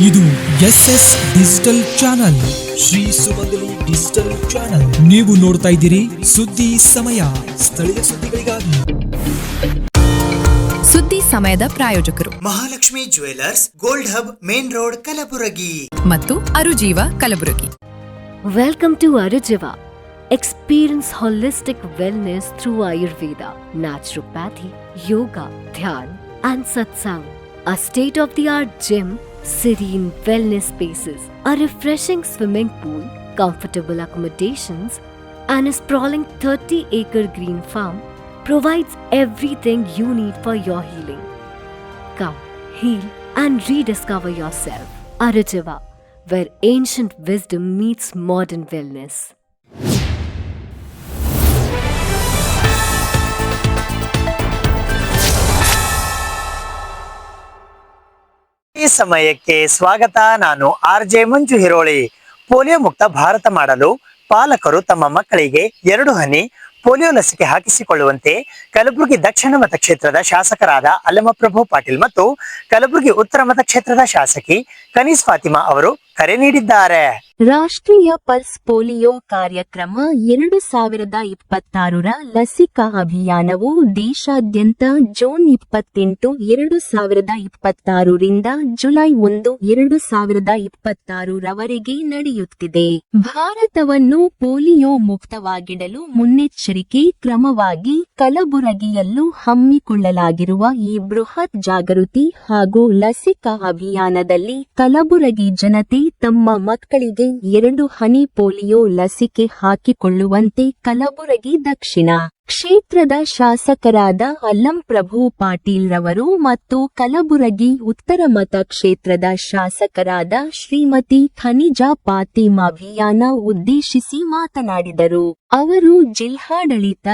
ಇದು SS digital channel, Shri ಸುಮಂಗಲಿ digital channel. ನೀವು ನೋಡ್ತಾ ಇದ್ದೀರಿ ಸುದ್ದಿ ಸಮಯ, ಸ್ಥಳೀಯ ಸುದ್ದಿಗಳಿಗಾಗಿ. ಸುದ್ದಿ ಸಮಯದ ಪ್ರಾಯೋಜಕರು Mahalakshmi jewellers, gold hub, main road, Kalaburagi ಮತ್ತು ಅರುಜೀವ Kalaburagi. Welcome to Arujiva. Experience holistic wellness through Ayurveda, naturopathy, yoga, dhyan and satsang. A state-of-the-art gym, serene wellness spaces, a refreshing swimming pool, comfortable accommodations and a sprawling 30-acre green farm provides everything you need for your healing. Come, heal and rediscover yourself. Arujiva, where ancient wisdom meets modern wellness. ಈ ಸಮಯಕ್ಕೆ ಸ್ವಾಗತ. ನಾನು RJ ಮಂಜು Hiroli. Polio ಮುಕ್ತ ಭಾರತ ಮಾಡಲು ಪಾಲಕರು ತಮ್ಮ ಮಕ್ಕಳಿಗೆ 2 ಹನಿ polio ಲಸಿಕೆ ಹಾಕಿಸಿಕೊಳ್ಳುವಂತೆ ಕಲಬುರಗಿ ದಕ್ಷಿಣ ಮತಕ್ಷೇತ್ರದ ಶಾಸಕರಾದ ಅಲ್ಲಮಪ್ರಭು ಪಾಟೀಲ್ ಮತ್ತು ಕಲಬುರಗಿ ಉತ್ತರ ಮತಕ್ಷೇತ್ರದ ಶಾಸಕಿ ಕನೀಸ್ ಫಾತಿಮಾ ಅವರು ಕರೆ ನೀಡಿದ್ದಾರೆ. ರಾಷ್ಟ್ರೀಯ ಪಲ್ಸ್ ಪೋಲಿಯೋ ಕಾರ್ಯಕ್ರಮ 2026ರ ಲಸಿಕಾ ಅಭಿಯಾನವು ದೇಶಾದ್ಯಂತ ಜೂನ್ 28, 2026ರಿಂದ ಜುಲೈ 1, 2026ರವರೆಗೆ ನಡೆಯುತ್ತಿದೆ. ಭಾರತವನ್ನು ಪೋಲಿಯೋ ಮುಕ್ತವಾಗಿಡಲು ಮುನ್ನೆಚ್ಚರಿಕೆ ಕ್ರಮವಾಗಿ ಕಲಬುರಗಿಯಲ್ಲೂ ಹಮ್ಮಿಕೊಳ್ಳಲಾಗಿರುವ ಈ ಬೃಹತ್ ಜಾಗೃತಿ ಹಾಗೂ ಲಸಿಕಾ ಅಭಿಯಾನದಲ್ಲಿ ಕಲಬುರಗಿ ಜನತೆ ತಮ್ಮ ಮಕ್ಕಳಿಗೆ 2 ಹನಿ ಪೋಲಿಯೋ ಲಸಿಕೆ ಹಾಕಿಕೊಳ್ಳುವಂತೆ ಕಲಬುರಗಿ ದಕ್ಷಿಣ ಕ್ಷೇತ್ರದ ಶಾಸಕರಾದ ಅಲ್ಲಂಪ್ರಭು ಪಾಟೀಲ್ ರವರು ಮತ್ತು ಕಲಬುರಗಿ ಉತ್ತರ ಮತಕ್ಷೇತ್ರದ ಶಾಸಕರಾದ ಶ್ರೀಮತಿ ಖನಿಜಾ ಫಾತಿಮಾ ಅಭಿಯಾನ ಉದ್ದೇಶಿಸಿ ಮಾತನಾಡಿದರು. ಅವರು ಜಿಲ್ಲಾಡಳಿತ,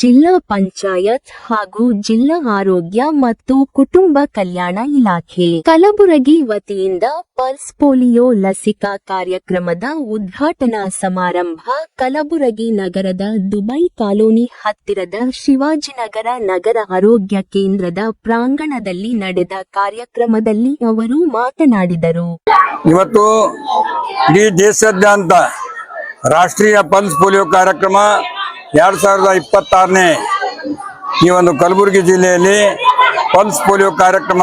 ಜಿಲ್ಲಾ ಪಂಚಾಯತ್ ಹಾಗೂ ಜಿಲ್ಲಾ ಆರೋಗ್ಯ ಮತ್ತು ಕುಟುಂಬ ಕಲ್ಯಾಣ ಇಲಾಖೆ ಕಲಬುರಗಿ ವತಿಯಿಂದ ಪಲ್ಸ್ ಪೋಲಿಯೋ ಲಸಿಕಾ ಕಾರ್ಯಕ್ರಮದ ಉದ್ಘಾಟನಾ ಸಮಾರಂಭ ಕಲಬುರಗಿ ನಗರದ ದುಬೈ ಕಾಲೋನಿ ಹತ್ತಿರದ ಶಿವಾಜಿನಗರ ನಗರ ಆರೋಗ್ಯ ಕೇಂದ್ರದ ಪ್ರಾಂಗಣದಲ್ಲಿ ನಡೆದ ಕಾರ್ಯಕ್ರಮದಲ್ಲಿ ಅವರು ಮಾತನಾಡಿದರು. ಇವತ್ತು ಇಡೀ ದೇಶಾದ್ಯಂತ ರಾಷ್ಟ್ರೀಯ ಪಲ್ಸ್ ಪೋಲಿಯೋ ಕಾರ್ಯಕ್ರಮ 2026ನೇ ಈ ಒಂದು ಕಲಬುರಗಿ ಜಿಲ್ಲೆಯಲ್ಲಿ ಪಲ್ಸ್ ಪೋಲಿಯೋ ಕಾರ್ಯಕ್ರಮ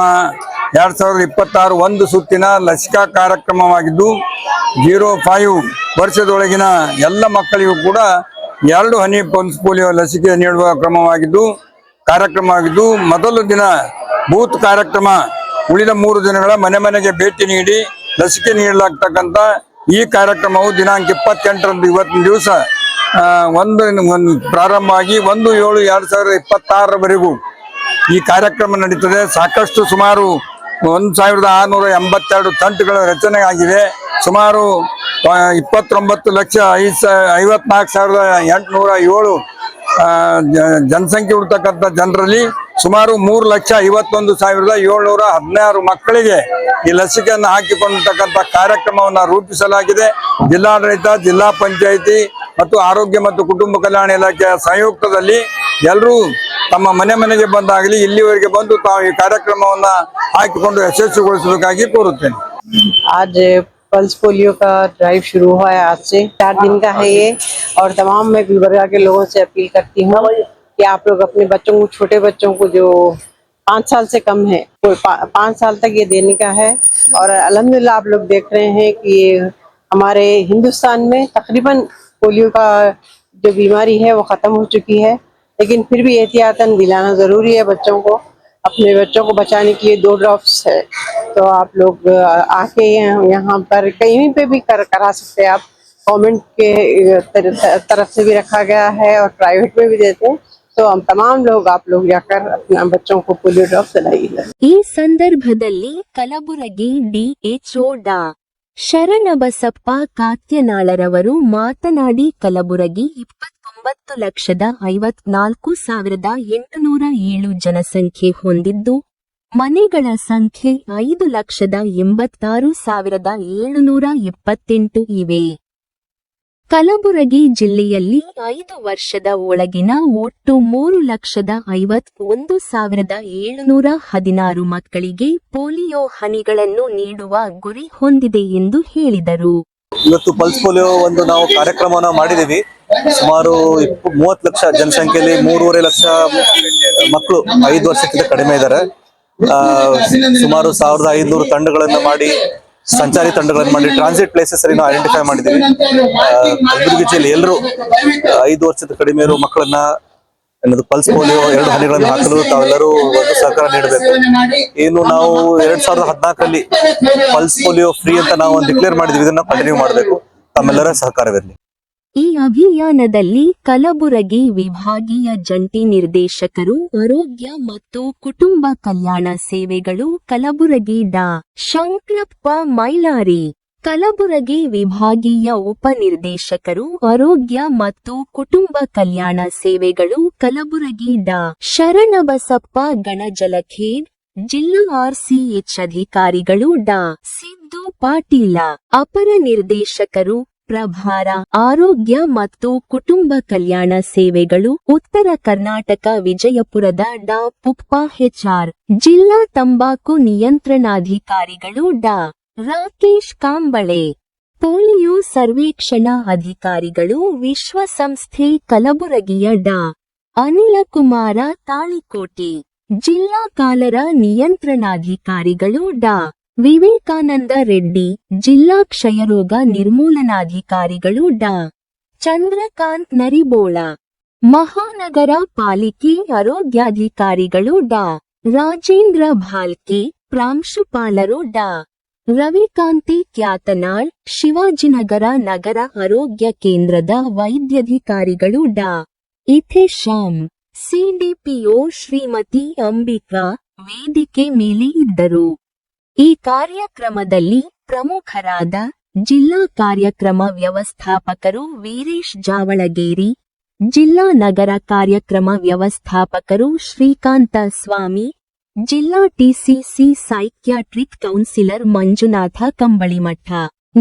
2026 ಒಂದು ಸುತ್ತಿನ ಲಸಿಕಾ ಕಾರ್ಯಕ್ರಮವಾಗಿದ್ದು 0-5 ವರ್ಷದೊಳಗಿನ ಎಲ್ಲ ಮಕ್ಕಳಿಗೂ ಕೂಡ 2 ಹನಿ ಪಲ್ಸ್ ಪೋಲಿಯೋ ಲಸಿಕೆ ನೀಡುವ ಕಾರ್ಯಕ್ರಮವಾಗಿದ್ದು ಮೊದಲ ದಿನ ಬೂತ್ ಕಾರ್ಯಕ್ರಮ, ಉಳಿದ 3 ದಿನಗಳ ಮನೆ ಮನೆಗೆ ಭೇಟಿ ನೀಡಿ ಲಸಿಕೆ ನೀಡಲಾಗ್ತಕ್ಕಂಥ ಈ ಕಾರ್ಯಕ್ರಮವು ದಿನಾಂಕ 28ರಂದು ಇವತ್ತಿನ ದಿವಸ ಪ್ರಾರಂಭವಾಗಿ 1/7/2026ರವರೆಗೂ ಈ ಕಾರ್ಯಕ್ರಮ ನಡೀತದೆ. ಸಾಕಷ್ಟು ಸುಮಾರು 1682 ತಂಟುಗಳ ರಚನೆ ಆಗಿದೆ. ಸುಮಾರು 29,54,807 ಜನಸಂಖ್ಯೆ ಇರ್ತಕ್ಕಂಥ ಜನರಲ್ಲಿ ಸುಮಾರು 3,51,716 ಮಕ್ಕಳಿಗೆ ಈ ಲಸಿಕೆಯನ್ನು ಹಾಕಿಕೊಂಡಿರ್ತಕ್ಕಂಥ ಕಾರ್ಯಕ್ರಮವನ್ನು ರೂಪಿಸಲಾಗಿದೆ. ಜಿಲ್ಲಾಡಳಿತ, ಜಿಲ್ಲಾ ಪಂಚಾಯಿತಿ ಮತ್ತು ಆರೋಗ್ಯ ಮತ್ತು ಕುಟುಂಬ ಕಲ್ಯಾಣ ಇಲಾಖೆಯ ಸಂಯುಕ್ತದಲ್ಲಿ ಎಲ್ಲರೂ ತಮ್ಮ ಮನೆ ಮನೆಗೆ ಬಂದಾಗಲಿ ಇಲ್ಲಿವರೆಗೆ ಬಂದು ತಾವು ಈ ಕಾರ್ಯಕ್ರಮವನ್ನ ಹಾಕಿಕೊಂಡು ಯಶಸ್ವಿಗೊಳಿಸಬೇಕಾಗಿ ಕೋರುತ್ತೇನೆ. आज पल्स पोलियो का ड्राइव शुरू हुआ है। आज से 4 दिन का है ये, और तमाम मैं गुलबर्गा के लोगों से अपील करती हूँ कि आप लोग अपने बच्चों को, छोटे बच्चों को जो 5 साल से कम है, 5 साल तक ये देने का है। और अल्हम्दुलिल्लाह आप लोग देख रहे हैं कि हमारे हिंदुस्तान में तकरीबन पोलियो का जो बीमारी है वो खत्म हो चुकी है, लेकिन फिर भी एहतियातन दिलाना जरूरी है बच्चों को। अपने बच्चों को बचाने के लिए 2 ड्रॉप्स है, तो आप लोग आके यहाँ पर कहीं पे भी करा सकते हैं। आप गवर्नमेंट के तरफ से भी रखा गया है और प्राइवेट में भी देते हैं, तो हम तमाम लोग आप लोग जाकर अपना बच्चों को पोलियो ड्रॉप दिलाइए. ಈ ಸಂದರ್ಭದಲ್ಲಿ ಕಲಬುರಗಿ DHO ಡಾ ಶರಣಬಸಪ್ಪ ಕಾತ್ಯನಾಳರವರು ಮಾತನಾಡಿ ಕಲಬುರಗಿ 29,54,807 ಜನಸಂಖ್ಯೆ ಹೊಂದಿದ್ದು ಮನೆಗಳ ಸಂಖ್ಯೆ 5,86,728 ಇವೆ. ಕಲಬುರಗಿ ಜಿಲ್ಲೆಯಲ್ಲಿ 5 ವರ್ಷದ ಒಳಗಿನ ಒಟ್ಟು 3,51,716 ಮಕ್ಕಳಿಗೆ ಪೋಲಿಯೋ ಹನಿಗಳನ್ನು ನೀಡುವ ಗುರಿ ಹೊಂದಿದೆ ಎಂದು ಹೇಳಿದರು. ಇವತ್ತು ಪಲ್ಸ್ ಪೋಲಿಯೋ ಒಂದು ನಾವು ಕಾರ್ಯಕ್ರಮವನ್ನು ಮಾಡಿದೀವಿ. ಸುಮಾರು 30 ಲಕ್ಷ ಜನಸಂಖ್ಯೆಯಲ್ಲಿ 3.5 ಲಕ್ಷ ಮಕ್ಕಳು 5 ವರ್ಷಕ್ಕಿಂತ ಕಡಿಮೆ ಇದ್ದಾರೆ. ಸುಮಾರು 1500 ತಂಡಗಳನ್ನು ಮಾಡಿ, ಸಂಚಾರಿ ತಂಡಗಳನ್ನು ಮಾಡಿ, ಟ್ರಾನ್ಸಿಟ್ ಪ್ಲೇಸಸ್ ಅಲ್ಲಿ ನಾವು ಐಡೆಂಟಿಫೈ ಮಾಡಿದ್ದೀವಿ. ಕಲಬುರಗಿ ಜಿಲ್ಲೆ ಎಲ್ಲರೂ 5 ವರ್ಷದ ಕಡಿಮೆ ಇರುವ ಮಕ್ಕಳನ್ನ ಪಲ್ಸ್ ಪೋಲಿಯೋ 2 ಹನಿಗಳನ್ನು ಹಾಕಲು ತಾವೆಲ್ಲರೂ ಒಂದು ಸಹಕಾರ ನೀಡಬೇಕು. ಏನು ನಾವು 2014ರಲ್ಲಿ ಪಲ್ಸ್ ಪೋಲಿಯೋ ಫ್ರೀ ಅಂತ ನಾವು ಡಿಕ್ಲೇರ್ ಮಾಡಿದ್ವಿ. ಇದನ್ನ ಕಂಟಿನ್ಯೂ ಮಾಡಬೇಕು. ತಮ್ಮೆಲ್ಲರ ಸಹಕಾರವಿರಲಿ. ಈ ಅಭಿಯಾನದಲ್ಲಿ ಕಲಬುರಗಿ ವಿಭಾಗೀಯ ಜಂಟಿ ನಿರ್ದೇಶಕರು ಆರೋಗ್ಯ ಮತ್ತು ಕುಟುಂಬ ಕಲ್ಯಾಣ ಸೇವೆಗಳು ಕಲಬುರಗಿ ಡಾ. ಶಂಕರಪ್ಪ ಮೈಲಾರಿ, ಕಲಬುರಗಿ ವಿಭಾಗೀಯ ಉಪನಿರ್ದೇಶಕರು ಆರೋಗ್ಯ ಮತ್ತು ಕುಟುಂಬ ಕಲ್ಯಾಣ ಸೇವೆಗಳು ಕಲಬುರಗಿ ಡಾ. ಶರಣಬಸಪ್ಪ ಗಣಜಲಖೇಡ್, ಜಿಲ್ಲಾ ಆರ್ಸಿಎಚ್ ಅಧಿಕಾರಿಗಳು ಡಾ. ಸಿದ್ದು ಪಾಟೀಲ, ಅಪರ ನಿರ್ದೇಶಕರು ಪ್ರಭಾರ ಆರೋಗ್ಯ ಮತ್ತು ಕುಟುಂಬ ಕಲ್ಯಾಣ ಸೇವೆಗಳು ಉತ್ತರ ಕರ್ನಾಟಕ ವಿಜಯಪುರದ ಡಾ. ಪುಪ್ಪ ಹೆಚ್ಆರ್, ಜಿಲ್ಲಾ ತಂಬಾಕು ನಿಯಂತ್ರಣಾಧಿಕಾರಿಗಳು ಡಾ. ರಾಕೇಶ್ ಕಾಂಬಳೆ, ಪೋಲಿಯೋ ಸರ್ವೇಕ್ಷಣಾ ಅಧಿಕಾರಿಗಳು ವಿಶ್ವಸಂಸ್ಥೆ ಕಲಬುರಗಿಯ ಡಾ. ಅನಿಲಕುಮಾರ ತಾಳಿಕೋಟಿ, ಜಿಲ್ಲಾ ಕಾಲರ ನಿಯಂತ್ರಣಾಧಿಕಾರಿಗಳು ಡಾ. ವಿವೇಕಾನಂದ ರೆಡ್ಡಿ, ಜಿಲ್ಲಾ ಕ್ಷಯರೋಗ ನಿರ್ಮೂಲನಾಧಿಕಾರಿಗಳು ಡಾ. ಚಂದ್ರಕಾಂತ್ ನರಿಬೋಳ, ಮಹಾನಗರ ಪಾಲಿಕೆ ಆರೋಗ್ಯಾಧಿಕಾರಿಗಳು ಡಾ. ರಾಜೇಂದ್ರ ಭಾಲ್ಕೆ, ಪ್ರಾಂಶುಪಾಲರು ಡಾ. ರವಿಕಾಂತಿ ಕ್ಯಾತನಾಳ್, ಶಿವಾಜಿನಗರ ನಗರ ಆರೋಗ್ಯ ಕೇಂದ್ರದ ವೈದ್ಯಾಧಿಕಾರಿಗಳು ಡಾ. ಇಥೇಶಾಮ್, ಸಿಡಿಪಿಒ ಶ್ರೀಮತಿ ಅಂಬಿಕಾ ವೇದಿಕೆ ಮೇಲೆ ಇದ್ದರು. ಈ ಕಾರ್ಯಕ್ರಮದಲ್ಲಿ ಪ್ರಮುಖರಾದ ಜಿಲ್ಲಾ ಕಾರ್ಯಕ್ರಮ ವ್ಯವಸ್ಥಾಪಕರು ವೀರೇಶ್ ಜಾವಳಗೇರಿ, ಜಿಲ್ಲಾ ನಗರ ಕಾರ್ಯಕ್ರಮ ವ್ಯವಸ್ಥಾಪಕರು ಶ್ರೀಕಾಂತ ಸ್ವಾಮಿ, ಜಿಲ್ಲಾ ಟಿಸಿಸಿ ಸೈಕ್ಯಾಟ್ರಿಕ್ ಕೌನ್ಸಿಲರ್ ಮಂಜುನಾಥ ಕಂಬಳಿಮಠ,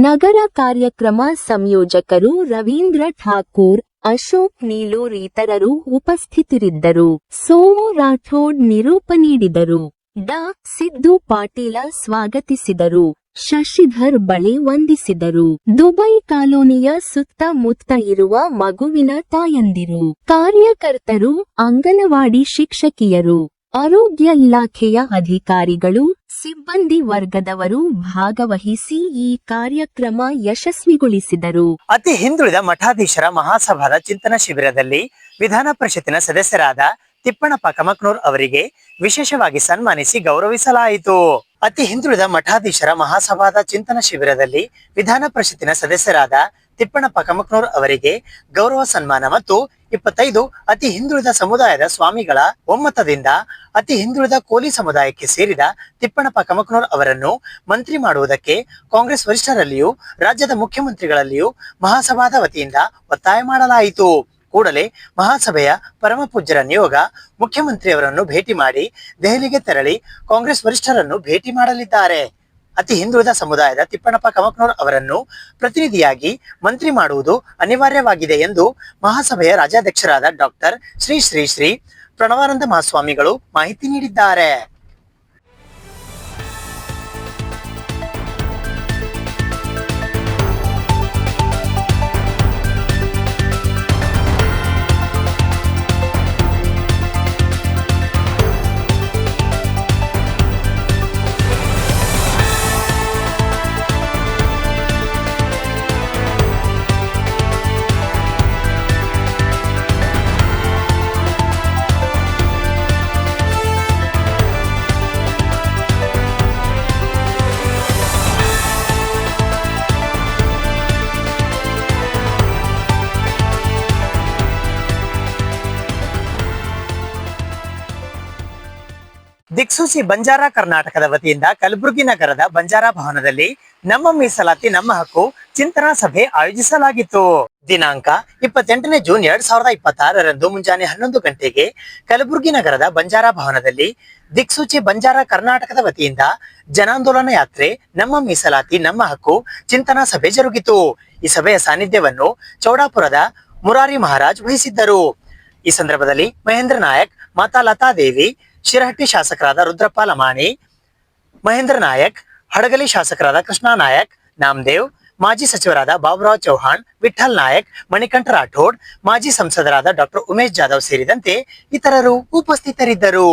ನಗರ ಕಾರ್ಯಕ್ರಮ ಸಂಯೋಜಕರು ರವೀಂದ್ರ ಠಾಕೂರ್, ಅಶೋಕ್ ನೀಲೂರ್ ಇತರರು ಉಪಸ್ಥಿತರಿದ್ದರು. ಸೋಮು ರಾಠೋಡ್ ನಿರೂಪ ನೀಡಿದರು. ಡಾ. ಸಿದ್ದು ಪಾಟೀಲ ಸ್ವಾಗತಿಸಿದರು. ಶಶಿಧರ್ ಬಳೆ ವಂದಿಸಿದರು. ದುಬೈ ಕಾಲೋನಿಯ ಸುತ್ತಮುತ್ತ ಇರುವ ಮಗುವಿನ ತಾಯಂದಿರು, ಕಾರ್ಯಕರ್ತರು, ಅಂಗನವಾಡಿ ಶಿಕ್ಷಕಿಯರು, ಆರೋಗ್ಯ ಇಲಾಖೆಯ ಅಧಿಕಾರಿಗಳು, ಸಿಬ್ಬಂದಿ ವರ್ಗದವರು ಭಾಗವಹಿಸಿ ಈ ಕಾರ್ಯಕ್ರಮ ಯಶಸ್ವಿಗೊಳಿಸಿದರು. ಅತಿ ಹಿಂದುಳಿದ ಮಠಾಧೀಶರ ಮಹಾಸಭಾದ ಚಿಂತನ ಶಿಬಿರದಲ್ಲಿ ವಿಧಾನ ಪರಿಷತ್ತಿನ ಸದಸ್ಯರಾದ ತಿಪ್ಪಣಪ್ಪ ಕಮಕ್ನೂರ್ ಅವರಿಗೆ ವಿಶೇಷವಾಗಿ ಸನ್ಮಾನಿಸಿ ಗೌರವಿಸಲಾಯಿತು. ಅತಿ ಹಿಂದುಳಿದ ಮಠಾಧೀಶರ ಮಹಾಸಭಾದ ಚಿಂತನ ಶಿಬಿರದಲ್ಲಿ ವಿಧಾನ ಪರಿಷತ್ತಿನ ಸದಸ್ಯರಾದ ತಿಪ್ಪಣಪ್ಪ ಕಮಕ್ನೂರ್ ಅವರಿಗೆ ಗೌರವ ಸನ್ಮಾನ ಮತ್ತು 25 ಅತಿ ಹಿಂದುಳಿದ ಸಮುದಾಯದ ಸ್ವಾಮಿಗಳ ಒಮ್ಮತದಿಂದ ಅತಿ ಹಿಂದುಳಿದ ಕೋಲಿ ಸಮುದಾಯಕ್ಕೆ ಸೇರಿದ ತಿಪ್ಪಣಪ್ಪ ಕಮಕ್ನೂರ್ ಅವರನ್ನು ಮಂತ್ರಿ ಮಾಡುವುದಕ್ಕೆ ಕಾಂಗ್ರೆಸ್ ವರಿಷ್ಠರಲ್ಲಿಯೂ ರಾಜ್ಯದ ಮುಖ್ಯಮಂತ್ರಿಗಳಲ್ಲಿಯೂ ಮಹಾಸಭಾದ ವತಿಯಿಂದ ಒತ್ತಾಯ ಮಾಡಲಾಯಿತು. ಕೂಡಲೇ ಮಹಾಸಭೆಯ ಪರಮ ಪೂಜ್ಯರ ನಿಯೋಗ ಮುಖ್ಯಮಂತ್ರಿಯವರನ್ನು ಭೇಟಿ ಮಾಡಿ ದೆಹಲಿಗೆ ತೆರಳಿ ಕಾಂಗ್ರೆಸ್ ವರಿಷ್ಠರನ್ನು ಭೇಟಿ ಮಾಡಲಿದ್ದಾರೆ. ಅತಿ ಹಿಂದುಳಿದ ಸಮುದಾಯದ ತಿಪ್ಪಣಪ್ಪ ಕಮಕ್ನೂರ್ ಅವರನ್ನು ಪ್ರತಿನಿಧಿಯಾಗಿ ಮಂತ್ರಿ ಮಾಡುವುದು ಅನಿವಾರ್ಯವಾಗಿದೆ ಎಂದು ಮಹಾಸಭೆಯ ರಾಜ್ಯಾಧ್ಯಕ್ಷರಾದ ಡಾಕ್ಟರ್ ಶ್ರೀ ಶ್ರೀ ಶ್ರೀ ಪ್ರಣವಾನಂದ ಮಹಾಸ್ವಾಮಿಗಳು ಮಾಹಿತಿ ನೀಡಿದ್ದಾರೆ. ದಿಕ್ಸೂಚಿ ಬಂಜಾರ ಕರ್ನಾಟಕದ ವತಿಯಿಂದ ಕಲಬುರಗಿ ನಗರದ ಬಂಜಾರ ಭವನದಲ್ಲಿ ನಮ್ಮ ಮೀಸಲಾತಿ ನಮ್ಮ ಹಕ್ಕು ಚಿಂತನಾ ಸಭೆ ಆಯೋಜಿಸಲಾಗಿತ್ತು. ದಿನಾಂಕ 28 ಜೂನ್ 2026ರಂದು ಮುಂಜಾನೆ 11 ಗಂಟೆಗೆ ಕಲಬುರಗಿ ನಗರದ ಬಂಜಾರ ಭವನದಲ್ಲಿ ದಿಕ್ಸೂಚಿ ಬಂಜಾರ ಕರ್ನಾಟಕದ ವತಿಯಿಂದ ಜನಾಂದೋಲನ ಯಾತ್ರೆ ನಮ್ಮ ಮೀಸಲಾತಿ ನಮ್ಮ ಹಕ್ಕು ಚಿಂತನಾ ಸಭೆ ಜರುಗಿತು. ಈ ಸಭೆಯ ಸಾನ್ನಿಧ್ಯವನ್ನು ಚೌಡಾಪುರದ ಮುರಾರಿ ಮಹಾರಾಜ್ ವಹಿಸಿದ್ದರು. ಈ ಸಂದರ್ಭದಲ್ಲಿ ಮಹೇಂದ್ರ ನಾಯಕ್, ಮಾತಾ ಲತಾದೇವಿ, ಶಿರಹಟ್ಟಿ ಶಾಸಕರಾದ ರುದ್ರಪ್ಪ ಲಮಾಣಿ, ಮಹೇಂದ್ರ ನಾಯಕ್, ಹಡಗಲಿ ಶಾಸಕರಾದ ಕೃಷ್ಣಾ ನಾಯಕ್, ನಾಮದೇವ್, ಮಾಜಿ ಸಚಿವರಾದ ಬಾಬುರಾವ್ ಚೌಹಾಣ್, ವಿಠಲ್ ನಾಯಕ್, ಮಣಿಕಂಠ ರಾಠೋಡ್, ಮಾಜಿ ಸಂಸದರಾದ ಡಾಕ್ಟರ್ ಉಮೇಶ್ ಜಾಧವ್ ಸೇರಿದಂತೆ ಇತರರು ಉಪಸ್ಥಿತರಿದ್ದರು.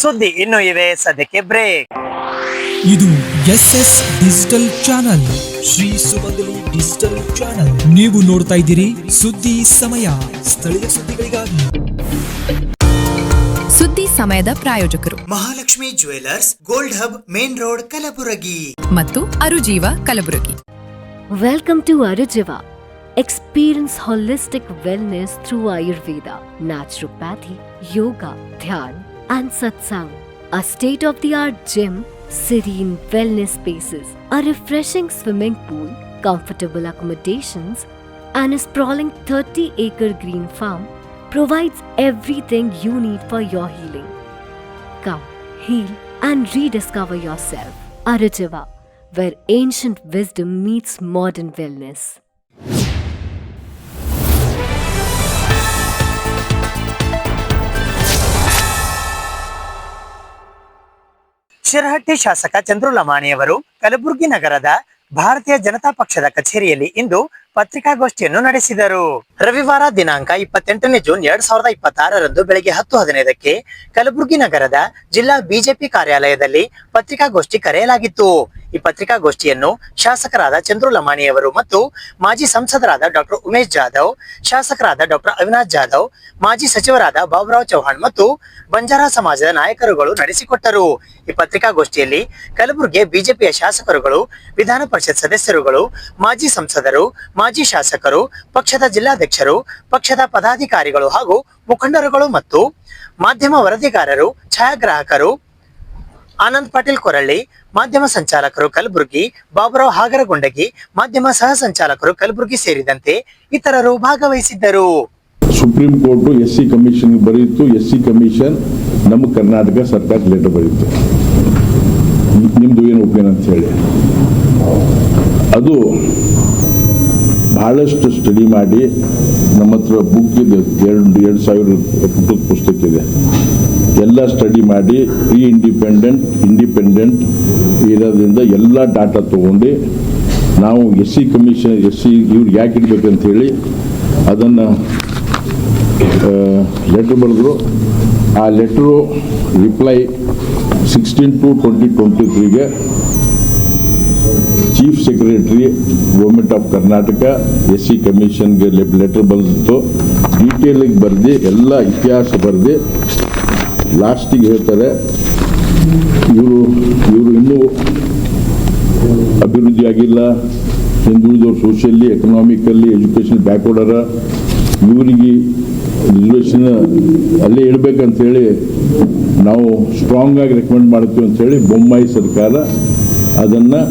ಸುದ್ದಿ ಇನ್ನು ಇವೆ, ಸದ್ಯಕ್ಕೆ ಬ್ರೇಕ್. ಇದು SS ಡಿಜಿಟಲ್ ಚಾನಲ್, ಶ್ರೀ ಸುಮಂಗಲಿ ಡಿಜಿಟಲ್ ಚಾನಲ್. ನೀವು ನೋಡ್ತಾ ಇದ್ದೀರಿ ಸುದ್ದಿ ಸಮಯ, ಸ್ಥಳೀಯ ಸುದ್ದಿಗಳಿಗಾಗಿ. ಸುದ್ದಿ ಸಮಯದ ಪ್ರಾಯೋಜಕರು Mahalakshmi jewellers, gold hub, main road, Kalaburagi ಮತ್ತು ಅರುಜೀವ Kalaburagi. Welcome to Arujiva. Experience holistic wellness through Ayurveda, naturopathy, yoga, dhyan, and satsang. A state-of-the-art gym, serene wellness spaces, a refreshing swimming pool, comfortable accommodations, and a sprawling 30-acre green farm provides everything you need for your healing. Come, heal, and rediscover yourself. Arujiva, where ancient wisdom meets modern wellness. Shirahatti ಶಾಸಕ ಚಂದ್ರು ಲಮಾಣಿಯವರು ಕಲಬುರಗಿ ನಗರದ ಭಾರತೀಯ ಜನತಾ ಪಕ್ಷದ ಕಚೇರಿಯಲ್ಲಿ ಇಂದು ಪತ್ರಿಕಾಗೋಷ್ಠಿಯನ್ನು ನಡೆಸಿದರು. ರವಿವಾರ ದಿನಾಂಕ 28 June 2026ರಂದು ಬೆಳಗ್ಗೆ 10:15ಕ್ಕೆ ಕಲಬುರಗಿ ನಗರದ ಜಿಲ್ಲಾ ಬಿಜೆಪಿ ಕಾರ್ಯಾಲಯದಲ್ಲಿ ಪತ್ರಿಕಾಗೋಷ್ಠಿ ಕರೆಯಲಾಗಿತ್ತು. ಈ ಪತ್ರಿಕಾಗೋಷ್ಠಿಯನ್ನು ಶಾಸಕರಾದ ಚಂದ್ರು ಲಮಾಣಿಯವರು ಮತ್ತು ಮಾಜಿ ಸಂಸದರಾದ ಡಾಕ್ಟರ್ ಉಮೇಶ್ ಜಾಧವ್, ಶಾಸಕರಾದ ಡಾಕ್ಟರ್ ಅವಿನಾಶ್ ಜಾಧವ್, ಮಾಜಿ ಸಚಿವರಾದ ಬಾಬುರಾವ್ ಚೌಹಾಣ್ ಮತ್ತು ಬಂಜಾರ ಸಮಾಜದ ನಾಯಕರುಗಳು ನಡೆಸಿಕೊಟ್ಟರು. ಈ ಪತ್ರಿಕಾಗೋಷ್ಠಿಯಲ್ಲಿ ಕಲಬುರಗಿ ಬಿಜೆಪಿಯ ಶಾಸಕರುಗಳು, ವಿಧಾನ ಪರಿಷತ್ ಸದಸ್ಯರುಗಳು, ಮಾಜಿ ಸಂಸದರು, ಮಾಜಿ ಶಾಸಕರು, ಪಕ್ಷದ ಜಿಲ್ಲಾಧ್ಯಕ್ಷರು, ಪಕ್ಷದ ಪದಾಧಿಕಾರಿಗಳು ಹಾಗೂ ಮುಖಂಡರುಗಳು ಮತ್ತು ಮಾಧ್ಯಮ ವರದಿಗಾರರು, ಛಾಯಾಗ್ರಾಹಕರು, ಆನಂದ್ ಪಾಟೀಲ್ ಕೊರಳ್ಳಿ, ಮಾಧ್ಯಮ ಸಂಚಾಲಕರು ಕಲಬುರಗಿ, ಬಾಬುರಾವ್ ಹಾಗರಗುಂಡಗಿ, ಮಾಧ್ಯಮ ಸಹ ಸಂಚಾಲಕರು ಕಲಬುರಗಿ ಸೇರಿದಂತೆ ಇತರರು ಭಾಗವಹಿಸಿದ್ದರು. ಸುಪ್ರೀಂ ಕೋರ್ಟ್ SC ಕಮಿಷನ್ ಬರೀತು. SC ಕಮಿಷನ್ ನಮ್ಮ ಕರ್ನಾಟಕ ಸರ್ಕಾರ ಲೆಟರ್ ಬರೀತು, ನಿಮ್ದು ಏನು ಒಪಿನಿಯನ್ ಅಂತ ಹೇಳಿ. ಅದು ಬಹಳಷ್ಟು ಸ್ಟಡಿ ಮಾಡಿ ನಮ್ಮ ಹತ್ರ ಬುಕ್ ಇದೆ, 2,000 ಪುಟದ ಪುಸ್ತಕ ಇದೆ. ಎಲ್ಲ ಸ್ಟಡಿ ಮಾಡಿ ಇಂಡಿಪೆಂಡೆಂಟ್ ಇರೋದ್ರಿಂದ ಎಲ್ಲ ಡಾಟಾ ತಗೊಂಡು ನಾವು SC ಕಮಿಷನ್ ಇವ್ರು ಯಾಕೆ ಇಡ್ಬೇಕಂತ ಹೇಳಿ ಅದನ್ನು ಲೆಟ್ರ್ ಬರೆದ್ರು. ಆ letter reply 16/2/2023 chief secretary government of Karnataka SC ಕಮಿಷನ್ಗೆ ಲೆಟರ್ ಬರೆದಿತ್ತು. ಡೀಟೇಲಿಗೆ ಬರೆದು ಎಲ್ಲ ಇತಿಹಾಸ ಬರೆದು ಲಾಸ್ಟಿಗೆ ಹೇಳ್ತಾರೆ ಇವರು ಇನ್ನೂ ಅಭಿವೃದ್ಧಿ ಆಗಿಲ್ಲ, ಹಿಂದುಳಿದವರು ಸೋಷಿಯಲಿ, ಎಕನಾಮಿಕಲ್ಲಿ, ಎಜುಕೇಷನ್ ಬ್ಯಾಕ್ವರ್ಡರ, ಇವರಿಗೆ ರಿಸರ್ವೇಷನ್ ಅಲ್ಲೇ ಇಡಬೇಕಂತೇಳಿ ನಾವು ಸ್ಟ್ರಾಂಗ್ ಆಗಿ ರೆಕಮೆಂಡ್ ಮಾಡ್ತೀವಿ ಅಂಥೇಳಿ ಬೊಮ್ಮಾಯಿ ಸರ್ಕಾರ ಅದನ್ನು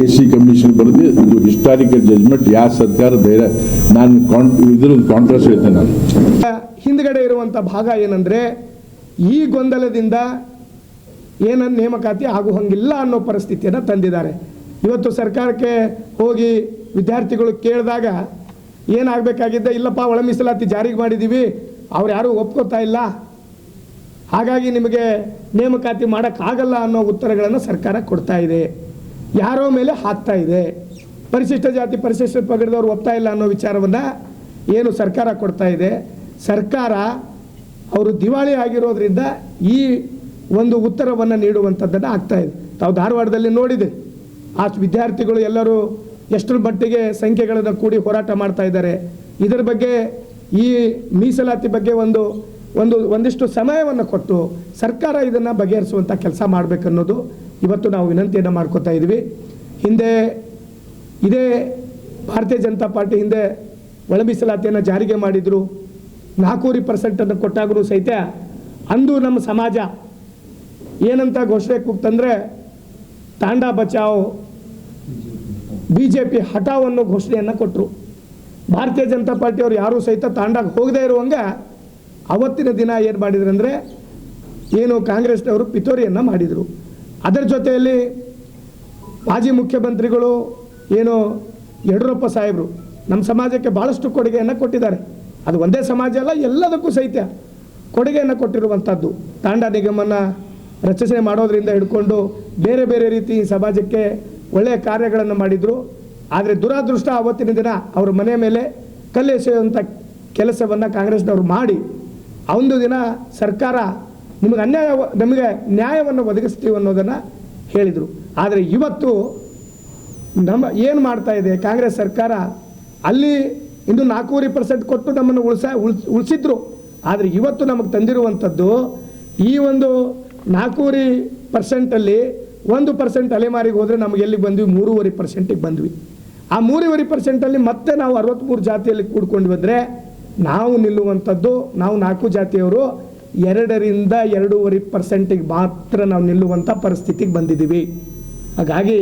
SC ಕಮಿಷನ್ ಬರೆದು ಇದು ಹಿಸ್ಟಾರಿಕಲ್ ಜಜ್ಮೆಂಟ್. ಯಾವ ಸರ್ಕಾರ ಧೈರ್ಯ, ನಾನು ಇದ್ರದ್ದು ಕಾಂಟ್ರಾಸ್ಟ್ ಹೇಳ್ತೇನೆ. ನಾನು ಹಿಂದ್ಗಡೆ ಇರುವಂಥ ಭಾಗ ಏನಂದರೆ, ಈ ಗೊಂದಲದಿಂದ ಏನನ್ನು ನೇಮಕಾತಿ ಆಗುವಂಗಿಲ್ಲ ಅನ್ನೋ ಪರಿಸ್ಥಿತಿಯನ್ನು ತಂದಿದ್ದಾರೆ. ಇವತ್ತು ಸರ್ಕಾರಕ್ಕೆ ಹೋಗಿ ವಿದ್ಯಾರ್ಥಿಗಳು ಕೇಳಿದಾಗ ಏನಾಗಬೇಕಾಗಿದ್ದ, ಇಲ್ಲಪ್ಪ ಒಳ ಮೀಸಲಾತಿ ಜಾರಿಗೆ ಮಾಡಿದ್ದೀವಿ, ಅವ್ರು ಯಾರೂ ಒಪ್ಕೋತಾ ಇಲ್ಲ, ಹಾಗಾಗಿ ನಿಮಗೆ ನೇಮಕಾತಿ ಮಾಡೋಕ್ಕಾಗಲ್ಲ ಅನ್ನೋ ಉತ್ತರಗಳನ್ನು ಸರ್ಕಾರ ಕೊಡ್ತಾ ಇದೆ. ಯಾರೋ ಮೇಲೆ ಹಾಕ್ತಾ ಇದೆ. ಪರಿಶಿಷ್ಟ ಜಾತಿ ಪರಿಶಿಷ್ಟ ಪಂಗಡದವ್ರು ಒಪ್ತಾ ಇಲ್ಲ ಅನ್ನೋ ವಿಚಾರವನ್ನು ಏನು ಸರ್ಕಾರ ಕೊಡ್ತಾ ಇದೆ. ಸರ್ಕಾರ ಅವರು ದಿವಾಳಿ ಆಗಿರೋದ್ರಿಂದ ಈ ಒಂದು ಉತ್ತರವನ್ನು ನೀಡುವಂಥದ್ದನ್ನು ಆಗ್ತಾ ಇದೆ. ತಾವು ಧಾರವಾಡದಲ್ಲಿ ನೋಡಿದೆ, ಆ ವಿದ್ಯಾರ್ಥಿಗಳು ಎಲ್ಲರೂ ಎಷ್ಟರ ಮಟ್ಟಿಗೆ ಸಂಖ್ಯೆಗಳನ್ನು ಕೂಡಿ ಹೋರಾಟ ಮಾಡ್ತಾ ಇದ್ದಾರೆ. ಇದರ ಬಗ್ಗೆ, ಈ ಮೀಸಲಾತಿ ಬಗ್ಗೆ ಒಂದಿಷ್ಟು ಸಮಯವನ್ನು ಕೊಟ್ಟು ಸರ್ಕಾರ ಇದನ್ನು ಬಗೆಹರಿಸುವಂಥ ಕೆಲಸ ಮಾಡಬೇಕನ್ನೋದು ಇವತ್ತು ನಾವು ವಿನಂತಿಯನ್ನು ಮಾಡ್ಕೋತಾ ಇದ್ವಿ. ಹಿಂದೆ ಇದೇ ಭಾರತೀಯ ಜನತಾ ಪಾರ್ಟಿ ಹಿಂದೆ ಒಳ ಮೀಸಲಾತಿಯನ್ನು ಜಾರಿಗೆ ಮಾಡಿದರು. 4% ಕೊಟ್ಟಾಗೂ ಸಹಿತ ಅಂದು ನಮ್ಮ ಸಮಾಜ ಏನಂತ ಘೋಷಣೆ ಕೂಗ್ತಂದರೆ ತಾಂಡಾ ಬಚಾವ್, BJP ಹಟಾವ್ ಅನ್ನೋ ಘೋಷಣೆಯನ್ನು ಕೊಟ್ಟರು. ಭಾರತೀಯ ಜನತಾ ಪಾರ್ಟಿಯವರು ಯಾರೂ ಸಹಿತ ತಾಂಡಾಗೆ ಹೋಗದೇ ಇರುವಂಗೆ ಅವತ್ತಿನ ದಿನ ಏನು ಮಾಡಿದ್ರು ಅಂದರೆ, ಏನು ಕಾಂಗ್ರೆಸ್ನವರು ಪಿತೂರಿಯನ್ನು ಮಾಡಿದರು. ಅದರ ಜೊತೆಯಲ್ಲಿ ಮಾಜಿ ಮುಖ್ಯಮಂತ್ರಿಗಳು ಏನು ಯಡಿಯೂರಪ್ಪ ಸಾಹೇಬರು ನಮ್ಮ ಸಮಾಜಕ್ಕೆ ಭಾಳಷ್ಟು ಕೊಡುಗೆಯನ್ನು ಕೊಟ್ಟಿದ್ದಾರೆ. ಅದು ಒಂದೇ ಸಮಾಜ ಅಲ್ಲ, ಎಲ್ಲದಕ್ಕೂ ಸಹಿತ ಕೊಡುಗೆಯನ್ನು ಕೊಟ್ಟಿರುವಂಥದ್ದು. ತಾಂಡಾ ನಿಗಮನ ರಚನೆ ಮಾಡೋದರಿಂದ ಹಿಡ್ಕೊಂಡು ಬೇರೆ ಬೇರೆ ರೀತಿ ಸಮಾಜಕ್ಕೆ ಒಳ್ಳೆಯ ಕಾರ್ಯಗಳನ್ನು ಮಾಡಿದರು. ಆದರೆ ದುರಾದೃಷ್ಟ ಅವತ್ತಿನ ದಿನ ಅವರ ಮನೆ ಮೇಲೆ ಕಲ್ಲೆಸೆಯುವಂಥ ಕೆಲಸವನ್ನು ಕಾಂಗ್ರೆಸ್ನವರು ಮಾಡಿ, ಒಂದು ದಿನ ಸರ್ಕಾರ ನಮಗೆ ನ್ಯಾಯವನ್ನು ಒದಗಿಸ್ತೀವಿ ಅನ್ನೋದನ್ನು ಹೇಳಿದರು. ಆದರೆ ಇವತ್ತು ಏನು ಮಾಡ್ತಾ ಇದೆ ಕಾಂಗ್ರೆಸ್ ಸರ್ಕಾರ, ಅಲ್ಲಿ ಇನ್ನು 4% ಕೊಟ್ಟು ನಮ್ಮನ್ನು ಉಳಿಸಿದ್ರು. ಆದರೆ ಇವತ್ತು ನಮಗೆ ತಂದಿರುವಂಥದ್ದು ಈ ಒಂದು 4% 1% ಅಲೆಮಾರಿಗೆ ಹೋದರೆ ನಮಗೆ ಎಲ್ಲಿ ಬಂದ್ವಿ, 3.5% ಬಂದ್ವಿ. ಆ 3.5% ಮತ್ತೆ ನಾವು 63 ಜಾತಿಯಲ್ಲಿ ಕೂಡ್ಕೊಂಡು ಬಂದರೆ ನಾವು ನಿಲ್ಲುವಂಥದ್ದು, ನಾವು 4 ಜಾತಿಯವರು 2ರಿಂದ 2.5% ಮಾತ್ರ ನಾವು ನಿಲ್ಲುವಂಥ ಪರಿಸ್ಥಿತಿಗೆ ಬಂದಿದ್ದೀವಿ. ಹಾಗಾಗಿ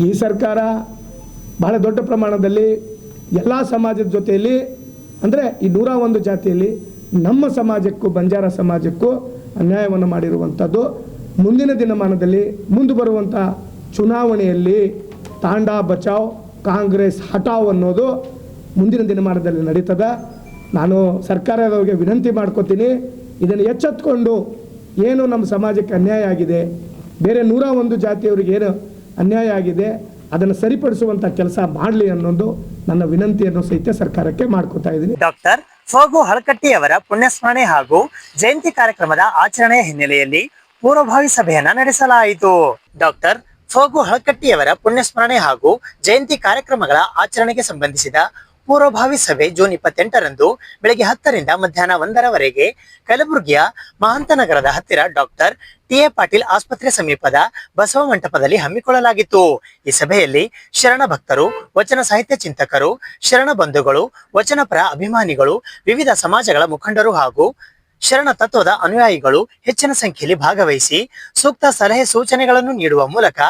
ಈ ಸರ್ಕಾರ ಬಹಳ ದೊಡ್ಡ ಪ್ರಮಾಣದಲ್ಲಿ ಎಲ್ಲ ಸಮಾಜದ ಜೊತೆಯಲ್ಲಿ, ಅಂದರೆ ಈ 101 ಜಾತಿಯಲ್ಲಿ ನಮ್ಮ ಸಮಾಜಕ್ಕೂ ಬಂಜಾರ ಸಮಾಜಕ್ಕೂ ಅನ್ಯಾಯವನ್ನು ಮಾಡಿರುವಂಥದ್ದು. ಮುಂದಿನ ದಿನಮಾನದಲ್ಲಿ ಮುಂದೆ ಬರುವಂಥ ಚುನಾವಣೆಯಲ್ಲಿ ತಾಂಡಾ ಬಚಾವ್ ಕಾಂಗ್ರೆಸ್ ಹಟಾವ್ ಅನ್ನೋದು ಮುಂದಿನ ದಿನಮಾನದಲ್ಲಿ ನಡೀತದ. ನಾನು ಸರ್ಕಾರದವರಿಗೆ ವಿನಂತಿ ಮಾಡ್ಕೋತೀನಿ, ಇದನ್ನು ಎಚ್ಚೆತ್ಕೊಂಡು ಏನು ನಮ್ಮ ಸಮಾಜಕ್ಕೆ ಅನ್ಯಾಯ ಆಗಿದೆ, ಬೇರೆ 101 ಜಾತಿಯವರಿಗೆ ಏನು ಅನ್ಯಾಯ ಆಗಿದೆ ಅದನ್ನು ಸರಿಪಡಿಸುವಂಥ ಕೆಲಸ ಮಾಡಲಿ ಅನ್ನೋದು ನನ್ನ ವಿನಂತಿಯನ್ನು ಸಹಿತ ಸರ್ಕಾರಕ್ಕೆ ಮಾಡ್ಕೋತಾ ಇದ್ದೀನಿ. ಡಾಕ್ಟರ್ ಫಗು ಹಳಕಟ್ಟಿ ಅವರ ಪುಣ್ಯಸ್ಮರಣೆ ಹಾಗೂ ಜಯಂತಿ ಕಾರ್ಯಕ್ರಮದ ಆಚರಣೆಯ ಹಿನ್ನೆಲೆಯಲ್ಲಿ ಪೂರ್ವಭಾವಿ ಸಭೆಯನ್ನ ನಡೆಸಲಾಯಿತು. ಡಾಕ್ಟರ್ ಫಗು ಹಳಕಟ್ಟಿಯವರ ಪುಣ್ಯಸ್ಮರಣೆ ಹಾಗೂ ಜಯಂತಿ ಕಾರ್ಯಕ್ರಮಗಳ ಆಚರಣೆಗೆ ಸಂಬಂಧಿಸಿದ ಪೂರ್ವಭಾವಿ ಸಭೆ ಜೂನ್ 28ರಂದು ಬೆಳಗ್ಗೆ 10ರಿಂದ ಮಧ್ಯಾಹ್ನ 1ರವರೆಗೆ ಕಲಬುರಗಿಯ ಮಹಾಂತನಗರದ ಹತ್ತಿರ ಡಾಕ್ಟರ್ ಟಿ.ಎ. ಪಾಟೀಲ್ ಆಸ್ಪತ್ರೆ ಸಮೀಪದ ಬಸವ ಮಂಟಪದಲ್ಲಿ ಹಮ್ಮಿಕೊಳ್ಳಲಾಗಿತ್ತು. ಈ ಸಭೆಯಲ್ಲಿ ಶರಣ ಭಕ್ತರು, ವಚನ ಸಾಹಿತ್ಯ ಚಿಂತಕರು, ಶರಣ ಬಂಧುಗಳು, ವಚನಪರ ಅಭಿಮಾನಿಗಳು, ವಿವಿಧ ಸಮಾಜಗಳ ಮುಖಂಡರು ಹಾಗೂ ಶರಣ ತತ್ವದ ಅನುಯಾಯಿಗಳು ಹೆಚ್ಚಿನ ಸಂಖ್ಯೆಯಲ್ಲಿ ಭಾಗವಹಿಸಿ ಸೂಕ್ತ ಸಲಹೆ ಸೂಚನೆಗಳನ್ನು ನೀಡುವ ಮೂಲಕ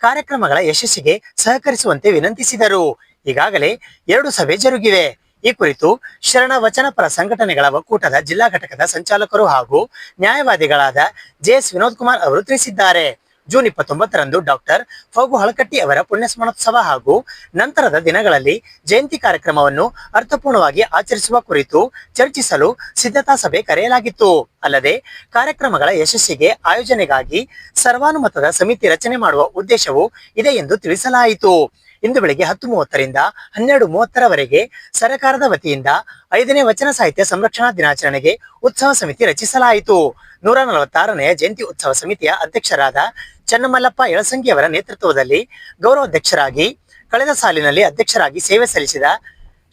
ಕಾರ್ಯಕ್ರಮಗಳ ಯಶಸ್ಸಿಗೆ ಸಹಕರಿಸುವಂತೆ ವಿನಂತಿಸಿದರು. ಈಗಾಗಲೇ 2 ಸಭೆ ಜರುಗಿವೆ. ಈ ಕುರಿತು ಶರಣ ವಚನಪರ ಸಂಘಟನೆಗಳ ಒಕ್ಕೂಟದ ಜಿಲ್ಲಾ ಘಟಕದ ಸಂಚಾಲಕರು ಹಾಗೂ ನ್ಯಾಯವಾದಿಗಳಾದ ಜೆ.ಎಸ್. ವಿನೋದ್ ಕುಮಾರ್ ಅವರು ತಿಳಿಸಿದ್ದಾರೆ. ಜೂನ್ 29ರಂದು ಡಾಕ್ಟರ್ ಫಗು ಹಳಕಟ್ಟಿ ಅವರ ಪುಣ್ಯಸ್ಮರಣೋತ್ಸವ ಹಾಗೂ ನಂತರದ ದಿನಗಳಲ್ಲಿ ಜಯಂತಿ ಕಾರ್ಯಕ್ರಮವನ್ನು ಅರ್ಥಪೂರ್ಣವಾಗಿ ಆಚರಿಸುವ ಕುರಿತು ಚರ್ಚಿಸಲು ಸಿದ್ಧತಾ ಸಭೆ ಕರೆಯಲಾಗಿತ್ತು. ಅಲ್ಲದೆ ಕಾರ್ಯಕ್ರಮಗಳ ಯಶಸ್ಸಿಗೆ ಆಯೋಜನೆಗಾಗಿ ಸರ್ವಾನುಮತದ ಸಮಿತಿ ರಚನೆ ಮಾಡುವ ಉದ್ದೇಶವೂ ಇದೆ ಎಂದು ತಿಳಿಸಲಾಯಿತು. ಇಂದು ಬೆಳಗ್ಗೆ 10:30ರಿಂದ 12:30ರವರೆಗೆ ಸರ್ಕಾರದ ವತಿಯಿಂದ 5ನೇ ವಚನ ಸಾಹಿತ್ಯ ಸಂರಕ್ಷಣಾ ದಿನಾಚರಣೆಗೆ ಉತ್ಸವ ಸಮಿತಿ ರಚಿಸಲಾಯಿತು. 146ನೆಯ ಜಯಂತಿ ಉತ್ಸವ ಸಮಿತಿಯ ಅಧ್ಯಕ್ಷರಾದ ಚನ್ನಮಲ್ಲಪ್ಪ ಯಳಸಂಗಿಯವರ ನೇತೃತ್ವದಲ್ಲಿ ಗೌರವಾಧ್ಯಕ್ಷರಾಗಿ, ಕಳೆದ ಸಾಲಿನಲ್ಲಿ ಅಧ್ಯಕ್ಷರಾಗಿ ಸೇವೆ ಸಲ್ಲಿಸಿದ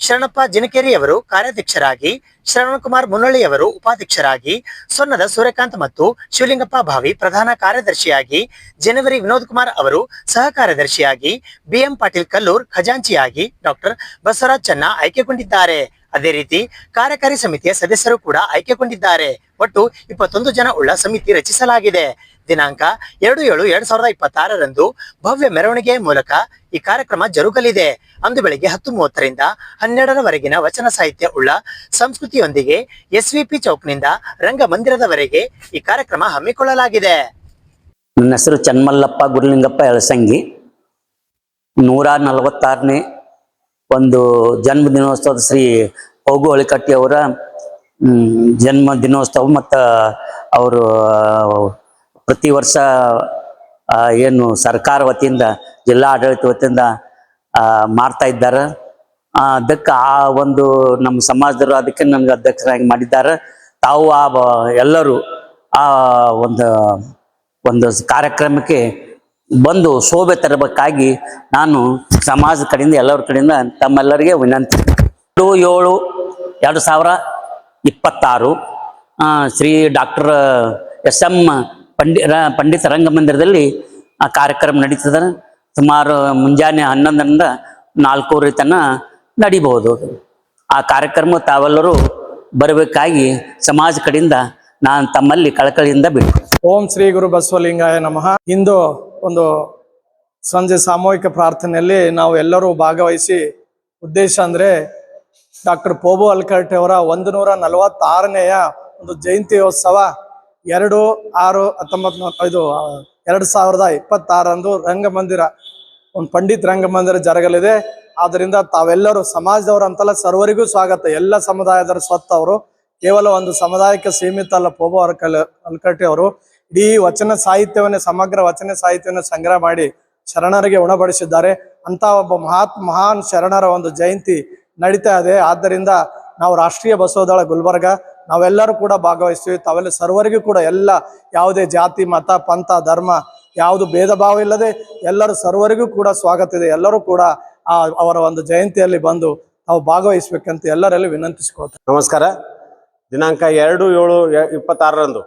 ಶರಣಪ್ಪ ಜಿನಕೇರಿಯವರು ಕಾರ್ಯಾಧ್ಯಕ್ಷರಾಗಿ, ಶ್ರವಣಕುಮಾರ್ ಮುನ್ನಳ್ಳಿಯವರು ಉಪಾಧ್ಯಕ್ಷರಾಗಿ, ಸೊನ್ನದ ಸೂರ್ಯಕಾಂತ್ ಮತ್ತು ಶಿವಲಿಂಗಪ್ಪ ಭಾವಿ ಪ್ರಧಾನ ಕಾರ್ಯದರ್ಶಿಯಾಗಿ, ಜನವರಿ ವಿನೋದ್ ಕುಮಾರ್ ಅವರು ಸಹ ಕಾರ್ಯದರ್ಶಿಯಾಗಿ, ಬಿ.ಎಂ. ಪಾಟೀಲ್ ಕಲ್ಲೂರ್ ಖಜಾಂಚಿಯಾಗಿ, ಡಾಕ್ಟರ್ ಬಸವರಾಜ್ ಚನ್ನ ಆಯ್ಕೆಗೊಂಡಿದ್ದಾರೆ. ಅದೇ ರೀತಿ ಕಾರ್ಯಕಾರಿ ಸಮಿತಿಯ ಸದಸ್ಯರು ಕೂಡ ಆಯ್ಕೆಗೊಂಡಿದ್ದಾರೆ. ಒಟ್ಟು 21 ಜನ ಉಳ್ಳ ಸಮಿತಿ ರಚಿಸಲಾಗಿದೆ. ದಿನಾಂಕ 2/7/2026ರಂದು ಭವ್ಯ ಮೆರವಣಿಗೆಯ ಮೂಲಕ ಈ ಕಾರ್ಯಕ್ರಮ ಜರುಗಲಿದೆ. ಅಂದು ಬೆಳಗ್ಗೆ 10:30ರಿಂದ 12ರವರೆಗಿನ ವಚನ ಸಾಹಿತ್ಯ ಉಳ್ಳ ಸಂಸ್ಕೃತಿಯೊಂದಿಗೆ ಎಸ್ವಿಪಿ ಚೌಕ್ನಿಂದ ರಂಗಮಂದಿರದವರೆಗೆ ಈ ಕಾರ್ಯಕ್ರಮ ಹಮ್ಮಿಕೊಳ್ಳಲಾಗಿದೆ. ನನ್ನ ಹೆಸರು ಚನ್ನಮಲ್ಲಪ್ಪ ಗುರುಲಿಂಗಪ್ಪ ಯಳಸಂಗಿ. 146ನೇ ಒಂದು ಜನ್ಮ ದಿನೋತ್ಸವದ ಶ್ರೀ ಫಗು ಹಳಕಟ್ಟಿ ಅವರ ಜನ್ಮ ದಿನೋತ್ಸವ ಮತ್ತು ಅವರು ಪ್ರತಿ ವರ್ಷ ಏನು ಸರ್ಕಾರ ವತಿಯಿಂದ ಜಿಲ್ಲಾ ಆಡಳಿತ ವತಿಯಿಂದ ಮಾಡ್ತಾ ಇದ್ದಾರೆ. ಅದಕ್ಕೆ ಆ ಒಂದು ನಮ್ಮ ಸಮಾಜದವರು ಅದಕ್ಕೆ ನನಗೆ ಅಧ್ಯಕ್ಷರಾಗಿ ಮಾಡಿದ್ದಾರೆ. ತಾವು ಎಲ್ಲರೂ ಆ ಒಂದು ಕಾರ್ಯಕ್ರಮಕ್ಕೆ ಬಂದು ಶೋಭೆ ತರಬೇಕಾಗಿ ನಾನು ಸಮಾಜದ ಕಡೆಯಿಂದ ಎಲ್ಲರ ಕಡೆಯಿಂದ ತಮ್ಮೆಲ್ಲರಿಗೆ ವಿನಂತಿ. 7/7/2026 ಶ್ರೀ ಡಾಕ್ಟರ್ ಎಸ್.ಎಂ. ಪಂಡಿತ ರಂಗಮಂದಿರದಲ್ಲಿ ಆ ಕಾರ್ಯಕ್ರಮ ನಡೀತದೆ. ಸುಮಾರು ಮುಂಜಾನೆ 11ರಿಂದ 4:00 ತನಕ ನಡಿಬಹುದು. ಆ ಕಾರ್ಯಕ್ರಮ ತಾವೆಲ್ಲರೂ ಬರಬೇಕಾಗಿ ಸಮಾಜ ಕಡೆಯಿಂದ ನಾನು ತಮ್ಮಲ್ಲಿ ಕಳಕಳಿಯಿಂದ ಬಿಟ್ಟು. ಓಂ ಶ್ರೀ ಗುರು ಬಸವಲಿಂಗಾಯ ನಮಃ. ಇಂದು ಒಂದು ಸಂಜೆ ಸಾಮೂಹಿಕ ಪ್ರಾರ್ಥನೆಯಲ್ಲಿ ನಾವು ಎಲ್ಲರೂ ಭಾಗವಹಿಸಿ ಉದ್ದೇಶ ಅಂದ್ರೆ ಡಾಕ್ಟರ್ ಫಗು ಹಳಕಟ್ಟಿ ಅವರ 146ನೆಯ ಒಂದು ಜಯಂತ್ಯೋತ್ಸವ 2/6/2026 ರಂಗಮಂದಿರ ಒಂದು ಪಂಡಿತ್ ರಂಗಮಂದಿರ ಜರಗಲಿದೆ. ಆದ್ದರಿಂದ ತಾವೆಲ್ಲರೂ ಸಮಾಜದವರು ಅಂತಲ್ಲ, ಸರ್ವರಿಗೂ ಸ್ವಾಗತ. ಎಲ್ಲ ಸಮುದಾಯದವರು ಸ್ವತ್ತವರು, ಕೇವಲ ಒಂದು ಸಮುದಾಯಕ್ಕೆ ಸೀಮಿತ ಅಲ್ಲ. ಫಗು ಹಳಕಟ್ಟಿ ಅವರು ಇಡೀ ವಚನ ಸಾಹಿತ್ಯವನ್ನೇ, ಸಮಗ್ರ ವಚನ ಸಾಹಿತ್ಯವನ್ನು ಸಂಗ್ರಹ ಮಾಡಿ ಶರಣರಿಗೆ ಉಣಬಡಿಸಿದ್ದಾರೆ. ಅಂತ ಒಬ್ಬ ಮಹಾನ್ ಶರಣರ ಒಂದು ಜಯಂತಿ ನಡೀತಾ ಇದೆ. ಆದ್ದರಿಂದ ನಾವು ರಾಷ್ಟ್ರೀಯ ಬಸವದಳ ಗುಲ್ಬರ್ಗ ನಾವೆಲ್ಲರೂ ಕೂಡ ಭಾಗವಹಿಸ್ತೀವಿ. ತಾವೆಲ್ಲ ಸರ್ವರಿಗೂ ಕೂಡ ಎಲ್ಲ ಯಾವುದೇ ಜಾತಿ, ಮತ, ಪಂಥ, ಧರ್ಮ ಯಾವುದು ಭೇದ ಭಾವ ಇಲ್ಲದೆ ಎಲ್ಲರೂ ಸರ್ವರಿಗೂ ಕೂಡ ಸ್ವಾಗತ ಇದೆ. ಎಲ್ಲರೂ ಕೂಡ ಅವರ ಒಂದು ಜಯಂತಿಯಲ್ಲಿ ಬಂದು ನಾವು ಭಾಗವಹಿಸ್ಬೇಕಂತ ಎಲ್ಲರಲ್ಲಿ ವಿನಂತಿಸಿಕೊಳ್ತೇವೆ. ನಮಸ್ಕಾರ. ದಿನಾಂಕ 2/7/26ರಂದು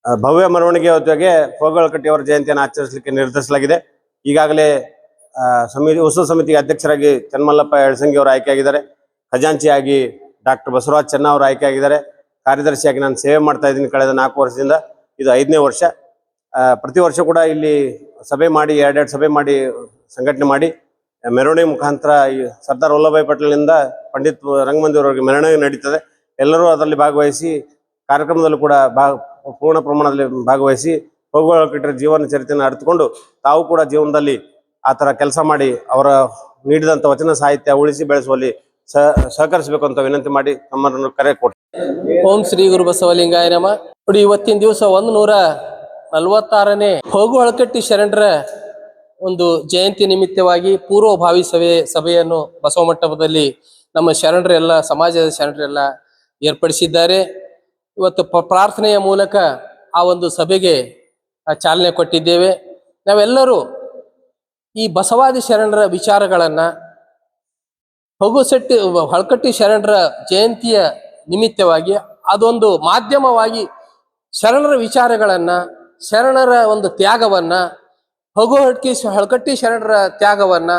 ಭವ್ಯ ಮೆರವಣಿಗೆ ಜೊತೆಗೆ ಫಗು ಹಳಕಟ್ಟಿ ಅವರ ಜಯಂತಿಯನ್ನು ಆಚರಿಸಲಿಕ್ಕೆ ನಿರ್ಧರಿಸಲಾಗಿದೆ. ಈಗಾಗಲೇ ಉತ್ಸವ ಸಮಿತಿಗೆ ಅಧ್ಯಕ್ಷರಾಗಿ ಚನ್ನಮಲ್ಲಪ್ಪ ಯಳಸಂಗಿ ಅವರು ಆಯ್ಕೆಯಾಗಿದ್ದಾರೆ. ಖಜಾಂಚಿಯಾಗಿ ಡಾಕ್ಟರ್ ಬಸವರಾಜ್ ಚನ್ನ ಅವರು ಆಯ್ಕೆಯಾಗಿದ್ದಾರೆ. ಕಾರ್ಯದರ್ಶಿಯಾಗಿ ನಾನು ಸೇವೆ ಮಾಡ್ತಾ ಇದ್ದೀನಿ ಕಳೆದ 4 ವರ್ಷದಿಂದ. ಇದು 5ನೇ ವರ್ಷ. ಪ್ರತಿ ವರ್ಷ ಕೂಡ ಇಲ್ಲಿ ಸಭೆ ಮಾಡಿ 2 ಸಭೆ ಮಾಡಿ ಸಂಘಟನೆ ಮಾಡಿ ಮೆರವಣಿಗೆ ಮುಖಾಂತರ ಸರ್ದಾರ್ ವಲ್ಲಭಭಾಯಿ ಪಟೇಲ್ನಿಂದ ಪಂಡಿತ್ ರಂಗಮಂದಿರವರೆಗೆ ಮೆರವಣಿಗೆ ನಡೀತದೆ. ಎಲ್ಲರೂ ಅದರಲ್ಲಿ ಭಾಗವಹಿಸಿ ಕಾರ್ಯಕ್ರಮದಲ್ಲೂ ಕೂಡ ಪೂರ್ಣ ಪ್ರಮಾಣದಲ್ಲಿ ಭಾಗವಹಿಸಿ ಫಗು ಹಳಕಟ್ಟಿರ ಜೀವನ ಚರಿತ್ರೆಯನ್ನು ಅರಿತುಕೊಂಡು ತಾವು ಕೂಡ ಜೀವನದಲ್ಲಿ ಆ ಥರ ಕೆಲಸ ಮಾಡಿ ಅವರ ನೀಡಿದಂಥ ವಚನ ಸಾಹಿತ್ಯ ಉಳಿಸಿ ಬೆಳೆಸುವಲ್ಲಿ ಸಹಕರಿಸಬೇಕು ಅಂತ ವಿನಂತಿ ಮಾಡಿ ತಮ್ಮನ್ನು ಕರೆ ಕೊಡ್ತಾರೆ. ಓಂ ಶ್ರೀ ಗುರು ಬಸವಲಿಂಗಾಯ ನಮಃ. ನೋಡಿ, ಇವತ್ತಿನ ದಿವಸ 146ನೇ ಫಗು ಹಳಕಟ್ಟಿ ಶರಣರ ಒಂದು ಜಯಂತಿ ನಿಮಿತ್ತವಾಗಿ ಪೂರ್ವಭಾವಿ ಸಭೆಯನ್ನು ಬಸವ ಮಂಟಪದಲ್ಲಿ ನಮ್ಮ ಶರಣರೆಲ್ಲ, ಸಮಾಜದ ಶರಣರೆಲ್ಲ ಏರ್ಪಡಿಸಿದ್ದಾರೆ. ಇವತ್ತು ಪ್ರಾರ್ಥನೆಯ ಮೂಲಕ ಆ ಒಂದು ಸಭೆಗೆ ಚಾಲನೆ ಕೊಟ್ಟಿದ್ದೇವೆ. ನಾವೆಲ್ಲರೂ ಈ ಬಸವಾದಿ ಶರಣರ ವಿಚಾರಗಳನ್ನ ಹಳಕಟ್ಟಿ ಶರಣರ ಜಯಂತಿಯ ನಿಮಿತ್ತವಾಗಿ ಅದೊಂದು ಮಾಧ್ಯಮವಾಗಿ ಶರಣರ ವಿಚಾರಗಳನ್ನ, ಶರಣರ ಒಂದು ತ್ಯಾಗವನ್ನ, ಹಳಕಟ್ಟಿ ಶರಣರ ತ್ಯಾಗವನ್ನ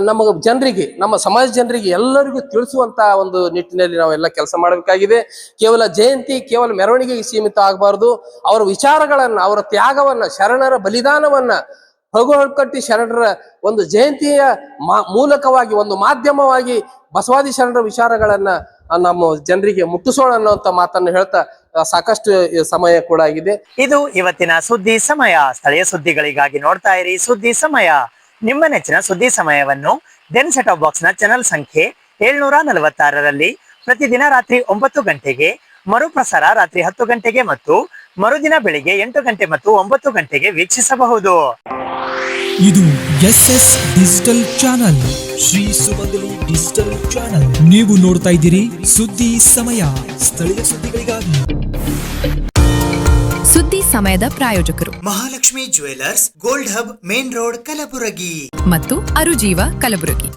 ನಮ್ಮ ಜನರಿಗೆ, ನಮ್ಮ ಸಮಾಜ ಜನರಿಗೆ ಎಲ್ಲರಿಗೂ ತಿಳಿಸುವಂತ ಒಂದು ನಿಟ್ಟಿನಲ್ಲಿ ನಾವೆಲ್ಲ ಕೆಲಸ ಮಾಡಬೇಕಾಗಿದೆ. ಕೇವಲ ಜಯಂತಿ, ಕೇವಲ ಮೆರವಣಿಗೆಗೆ ಸೀಮಿತ ಆಗಬಾರ್ದು. ಅವರ ವಿಚಾರಗಳನ್ನ, ಅವರ ತ್ಯಾಗವನ್ನ, ಶರಣರ ಬಲಿದಾನವನ್ನ, ಹಳಕಟ್ಟಿ ಶರಣರ ಒಂದು ಜಯಂತಿಯ ಮೂಲಕವಾಗಿ, ಒಂದು ಮಾಧ್ಯಮವಾಗಿ ಬಸವಾದಿ ಶರಣರ ವಿಚಾರಗಳನ್ನ ನಮ್ಮ ಜನರಿಗೆ ಮುಟ್ಟಿಸೋಣ ಅನ್ನುವಂತ ಮಾತನ್ನು ಹೇಳ್ತಾ ಸಾಕಷ್ಟು ಸಮಯ ಕೂಡ ಆಗಿದೆ. ಇದು ಇವತ್ತಿನ ಸುದ್ದಿ ಸಮಯ. ಸ್ಥಳೀಯ ಸುದ್ದಿಗಳಿಗಾಗಿ ನೋಡ್ತಾ ಇರಿ ಸುದ್ದಿ ಸಮಯ. ನಿಮ್ಮ ನೆಚ್ಚಿನ ಸುದ್ದಿ ಸಮಯವನ್ನು ದೆನ್ ಸೆಟ್ ಆಫ್ ಬಾಕ್ಸ್ ನ ಚಾನೆಲ್ ಸಂಖ್ಯೆ 746ರಲ್ಲಿ ಪ್ರತಿದಿನ ರಾತ್ರಿ 9 ಗಂಟೆಗೆ, ಮರುಪ್ರಸಾರ ರಾತ್ರಿ 10 ಗಂಟೆಗೆ ಮತ್ತು ಮರುದಿನ ಬೆಳಿಗ್ಗೆ 8 ಗಂಟೆ ಮತ್ತು 9 ಗಂಟೆಗೆ ವೀಕ್ಷಿಸಬಹುದು. ಇದು SS ಡಿಜಿಟಲ್ ಚಾನಲ್, ಶ್ರೀ ಸುಮಂಗಲಿ ಡಿಜಿಟಲ್ ಚಾನಲ್. ನೀವು ನೋಡ್ತಾ ಇದ್ದೀರಿ ಸುದ್ದಿ ಸಮಯ, ಸ್ಥಳೀಯ ಸುದ್ದಿಗಳಿಗಾಗಿ. ಸುದ್ದಿ ಸಮಯದ ಪ್ರಾಯೋಜಕರು Mahalakshmi jewellers, gold hub, main road, Kalaburagi ಮತ್ತು ಅರುಜೀವ Kalaburagi.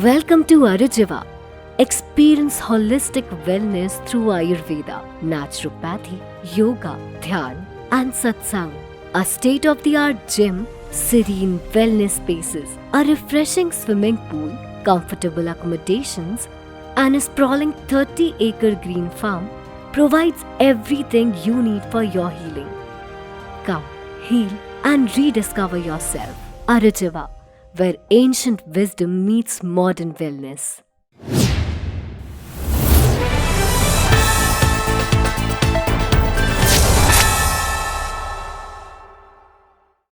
Welcome to Arujiva. Experience holistic wellness through Ayurveda, naturopathy, yoga, dhyan, and satsang. A state-of-the-art gym, serene wellness spaces, a refreshing swimming pool, comfortable accommodations, and a sprawling 30-acre green farm provides everything you need for your healing. Come, heal, and rediscover yourself. Arujiva, where ancient wisdom meets modern wellness.